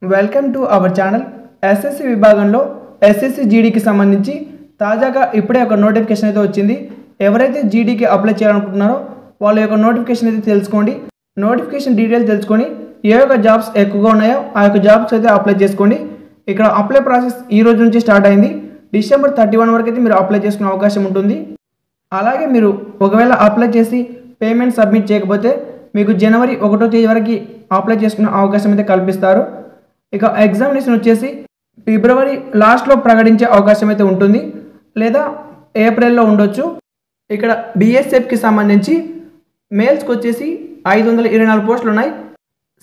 Welcome to our channel. SSC విభాగంలో SSC జీడీకి సంబంధించి తాజాగా ఇప్పుడే ఒక నోటిఫికేషన్ అయితే వచ్చింది. ఎవరైతే జీడీకి అప్లై చేయాలనుకుంటున్నారో వాళ్ళ యొక్క నోటిఫికేషన్ అయితే తెలుసుకోండి. నోటిఫికేషన్ డీటెయిల్స్ తెలుసుకొని ఏ యొక్క జాబ్స్ ఎక్కువగా ఉన్నాయో ఆ యొక్క జాబ్స్ అయితే అప్లై చేసుకోండి. ఇక్కడ అప్లై ప్రాసెస్ ఈ రోజు నుంచి స్టార్ట్ అయింది. డిసెంబర్ 31 వరకు అయితే మీరు అప్లై చేసుకునే అవకాశం ఉంటుంది. అలాగే మీరు ఒకవేళ అప్లై చేసి పేమెంట్ సబ్మిట్ చేయకపోతే మీకు జనవరి 1వ తేదీ వరకు అప్లై చేసుకునే అవకాశం అయితే కల్పిస్తారు. ఇక ఎగ్జామినేషన్ వచ్చేసి ఫిబ్రవరి లాస్ట్లో ప్రకటించే అవకాశం అయితే ఉంటుంది, లేదా ఏప్రిల్లో ఉండొచ్చు. ఇక్కడ బీఎస్ఎఫ్కి సంబంధించి మేల్స్కి వచ్చేసి 524 పోస్టులు ఉన్నాయి.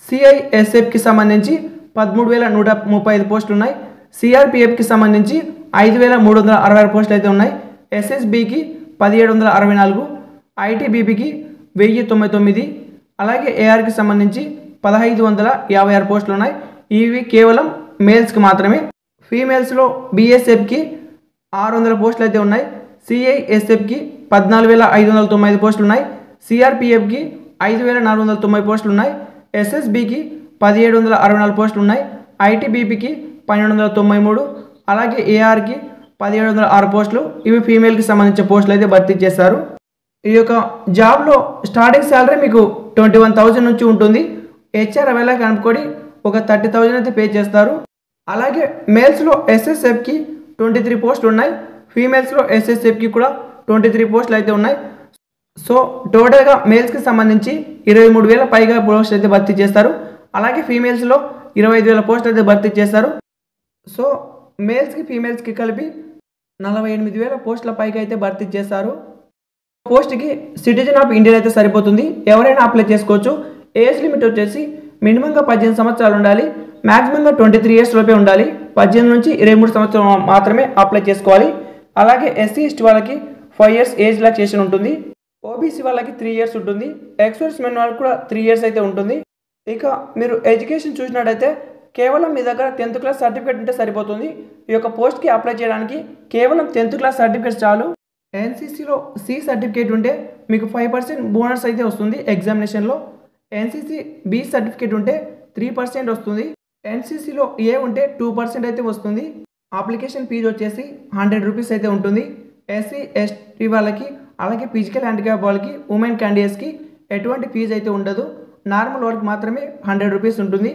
సిఐఎస్ఎఫ్కి సంబంధించి 13,135 పోస్టులు ఉన్నాయి. సిఆర్పిఎఫ్కి సంబంధించి 5,366 పోస్టులు అయితే ఉన్నాయి. ఎస్ఎస్బికి 1,764, ఐటీబీపీకి 1,099, అలాగే ఏఆర్కి సంబంధించి 1,556 పోస్టులు ఉన్నాయి. ఇవి కేవలం మేల్స్కి మాత్రమే. ఫీమేల్స్లో బీఎస్ఎఫ్కి 600 పోస్టులు అయితే ఉన్నాయి. సిఐఎస్ఎఫ్కి 14,595 పోస్టులు ఉన్నాయి. సిఆర్పిఎఫ్కి 5,490 పోస్టులు ఉన్నాయి. ఎస్ఎస్బికి 1,764 పోస్టులు ఉన్నాయి. ఐటీబీపీకి 1,293, అలాగే ఏఆర్కి 1,706 పోస్టులు. ఇవి ఫీమేల్కి సంబంధించిన పోస్టులు అయితే భర్తీ చేశారు. ఈ యొక్క జాబ్లో స్టార్టింగ్ శాలరీ మీకు 21,000 నుంచి ఉంటుంది. హెచ్ఆర్ అవేలా కనుక్కొని ఒక 30,000 అయితే పే చేస్తారు. అలాగే మేల్స్లో ఎస్ఎస్ఎఫ్కి 23 పోస్టులు ఉన్నాయి. ఫీమేల్స్లో ఎస్ఎస్ఎఫ్కి కూడా 23 పోస్టులు అయితే ఉన్నాయి. సో టోటల్గా మేల్స్కి సంబంధించి 23,000 పైగా పోస్టులు అయితే భర్తీ చేస్తారు. అలాగే ఫీమేల్స్లో 25,000 పోస్టులు అయితే భర్తీ చేస్తారు. సో మేల్స్కి ఫీమేల్స్కి కలిపి 48,000 పోస్టుల పైగా అయితే భర్తీ చేస్తారు. పోస్ట్కి సిటిజన్ ఆఫ్ ఇండియా అయితే సరిపోతుంది, ఎవరైనా అప్లై చేసుకోవచ్చు. ఏజ్ లిమిట్ వచ్చేసి మినిమంగా 18 సంవత్సరాలు ఉండాలి, మ్యాక్సిమంగా 23 ఇయర్స్ లోపే ఉండాలి. 18 నుంచి 23 సంవత్సరాలు మాత్రమే అప్లై చేసుకోవాలి. అలాగే ఎస్సీ ఎస్టీ వాళ్ళకి 5 ఇయర్స్ ఏజ్ రిలాక్సేషన్ ఉంటుంది. ఓబీసీ వాళ్ళకి 3 ఇయర్స్ ఉంటుంది. ఎక్స్‌సర్వీస్ మెన్ వాళ్ళకి కూడా 3 ఇయర్స్ అయితే ఉంటుంది. ఇక మీరు ఎడ్యుకేషన్ చూసినట్టయితే కేవలం మీ దగ్గర 10th క్లాస్ సర్టిఫికేట్ ఉంటే సరిపోతుంది. ఈ యొక్క పోస్ట్కి అప్లై చేయడానికి కేవలం 10th క్లాస్ సర్టిఫికేట్ చాలు. ఎన్సీసీలో సి సర్టిఫికేట్ ఉంటే మీకు 5% బోనస్ అయితే వస్తుంది ఎగ్జామినేషన్లో. ఎన్సీసీ బి సర్టిఫికేట్ ఉంటే 3% వస్తుంది. ఎన్సీసీలో ఏ ఉంటే 2% అయితే వస్తుంది. అప్లికేషన్ ఫీజు వచ్చేసి 100 రూపీస్ అయితే ఉంటుంది. ఎస్సీ ఎస్టీ వాళ్ళకి, అలాగే ఫిజికల్ హ్యాండిక్యాప్ వాళ్ళకి, ఉమెన్ క్యాండిడేట్స్కి ఎటువంటి ఫీజు అయితే ఉండదు. నార్మల్ వాళ్ళకి మాత్రమే 100 రూపీస్ ఉంటుంది.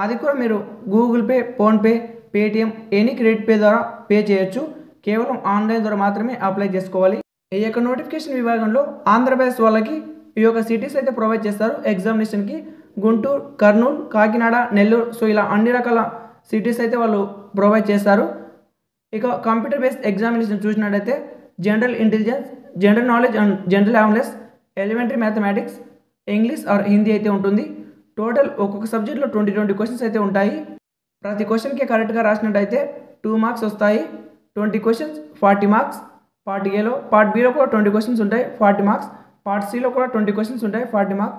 అది కూడా మీరు Google pay, PhonePe, Paytm, any credit pay ద్వారా పే చేయొచ్చు. కేవలం ఆన్లైన్ ద్వారా మాత్రమే అప్లై చేసుకోవాలి. ఈ యొక్క నోటిఫికేషన్ విభాగంలో ఆంధ్రప్రదేశ్ వాళ్ళకి ఈ యొక్క సిటీస్ అయితే ప్రొవైడ్ చేస్తారు ఎగ్జామినేషన్కి. గుంటూరు, కర్నూలు, కాకినాడ, నెల్లూరు, సో ఇలా అన్ని రకాల సిటీస్ అయితే వాళ్ళు ప్రొవైడ్ చేస్తారు. ఇక కంప్యూటర్ బేస్డ్ ఎగ్జామినేషన్ చూసినట్టయితే general intelligence, general knowledge and general awareness, elementary mathematics, English are Hindi అయితే ఉంటుంది. టోటల్ ఒక్కొక్క సబ్జెక్ట్లో 20 క్వశ్చన్స్ అయితే ఉంటాయి. ప్రతి క్వశ్చన్కి కరెక్ట్గా రాసినట్టయితే 2 మార్క్స్ వస్తాయి. 20 క్వశ్చన్స్ 40 మార్క్స్. పార్ట్ ఏలో, పార్ట్ బిలో కూడా 20 క్వశ్చన్స్ ఉంటాయి, 40 మార్క్స్. పార్ట్ సిలో కూడా 20 క్వశ్చన్స్ ఉంటాయి, 40 మార్క్స్.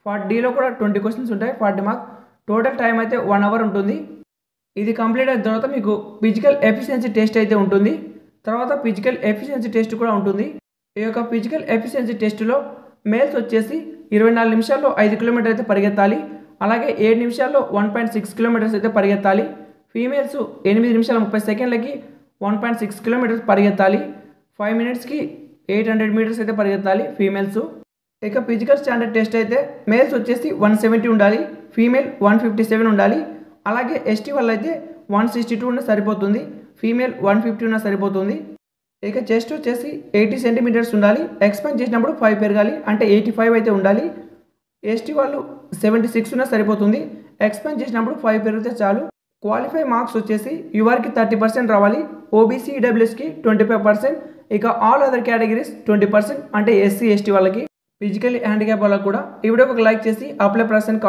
పార్ట్ డిలో కూడా 20 క్వశ్చన్స్ ఉంటాయి, 40 మార్క్స్. టోటల్ టైం అయితే 1 అవర్ ఉంటుంది. ఇది కంప్లీట్ అయిన తర్వాత మీకు ఫిజికల్ ఎఫిషియన్సీ టెస్ట్ అయితే ఉంటుంది. తర్వాత ఫిజికల్ ఎఫిషియన్సీ టెస్ట్ కూడా ఉంటుంది. ఈ యొక్క ఫిజికల్ ఎఫిషియన్సీ టెస్ట్లో మేల్స్ వచ్చేసి 24 నిమిషాల్లో 5 కిలోమీటర్ అయితే పరిగెత్తాలి. అలాగే 7 నిమిషాల్లో 1.6 కిలోమీటర్స్ అయితే పరిగెత్తాలి. ఫీమేల్స్ 8 నిమిషాల 30 సెకండ్లకి 1.6 కిలోమీటర్స్ పరిగెత్తాలి. 5 మినిట్స్కి 800 మీటర్స్ అయితే పరిగెత్తాలి ఫీమేల్స్. ఇక ఫిజికల్ స్టాండర్డ్ టెస్ట్ అయితే మేల్స్ వచ్చేసి 170 ఉండాలి, ఫీమేల్ 157 ఉండాలి. అలాగే ఎస్టీ వాళ్ళు అయితే 162 ఉన్న సరిపోతుంది, ఫీమేల్ 150 ఉన్న సరిపోతుంది. ఇక చెస్ట్ వచ్చేసి 80 సెంటీమీటర్స్ ఉండాలి, ఎక్స్పాండ్ చేసినప్పుడు 5 పెరగాలి, అంటే 85 అయితే ఉండాలి. ఎస్టీ వాళ్ళు 76 ఉన్న సరిపోతుంది, ఎక్స్పాండ్ చేసినప్పుడు 5 పెరిగితే చాలు. క్వాలిఫై మార్క్స్ వచ్చేసి యువర్కి 30% రావాలి, ఓబీసీ ఈడబ్ల్యూఎస్కి 25%, ఇక ఆల్ అదర్ కేటగిరీస్ 20%, అంటే ఎస్సీ ఎస్టీ వాళ్ళకి, ఫిజికల్లీ హ్యాండిక్యాప్ వాళ్ళకి కూడా. ఈ వీడియోకి ఒక లైక్ చేసి అప్లై ప్రాసెస్